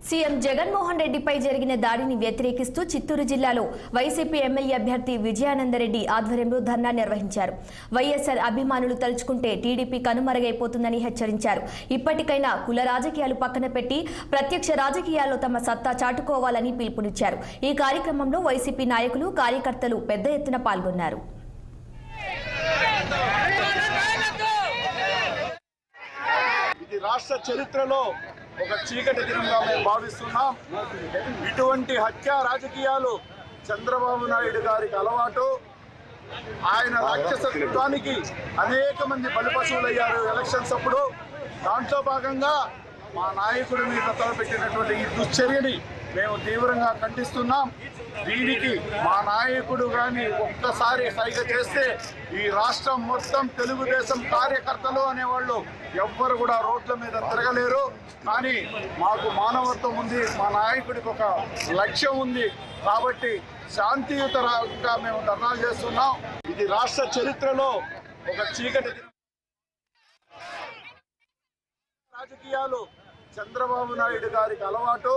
CM Jaganmohan రెడ్డిపై జరిగిన దాడిని వ్యతిరేకిస్తూ చిత్తూరు జిల్లాలో వైసీపీ ఎమ్మెల్యే అభ్యర్థి విజయానందరెడ్డి ఆధ్వర్యంలో ధర్నా నిర్వహించారు. వైఎస్ఆర్ అభిమానులు తలుచుకుంటే టీడీపీ కనుమరుగైపోతుందని హెచ్చరించారు. ఇప్పటికైనా కుల రాజకీయాలు పక్కన పెట్టి ప్రత్యక్ష రాజకీయాల్లో తమ సత్తా చాటుకోవాలని పిలుపునిచ్చారు. ఈ కార్యక్రమంలో వైసీపీ నాయకులు, కార్యకర్తలు పెద్ద ఎత్తున పాల్గొన్నారు. రాష్ట్ర చరిత్రలో ఒక చీకటి దినంగా మేము భావిస్తున్నాం. ఇటువంటి హత్యా రాజకీయాలు చంద్రబాబు నాయుడు గారికి అలవాటు. ఆయన రాక్షసత్వానికి అనేక మంది బలిపశువులయ్యారు ఎలక్షన్స్ అప్పుడు. దాంట్లో భాగంగా మా నాయకుడి మీద తలపెట్టినటువంటి ఈ దుశ్చర్యని మేము తీవ్రంగా ఖండిస్తున్నాం. దీనికి మా నాయకుడు కానీ ఒక్కసారి సైగ చేస్తే ఈ రాష్ట్రం మొత్తం తెలుగుదేశం కార్యకర్తలు అనేవాళ్ళు ఎవ్వరు కూడా రోడ్ల మీద తిరగలేరు. కానీ మాకు మానవత్వం ఉంది, మా నాయకుడికి ఒక లక్ష్యం ఉంది. కాబట్టి శాంతియుతంగా మేము ధర్నాలు చేస్తున్నాం. ఇది రాష్ట్ర చరిత్రలో ఒక చీకటి రాజకీయాలు చంద్రబాబు నాయుడు గారికి అలవాటు.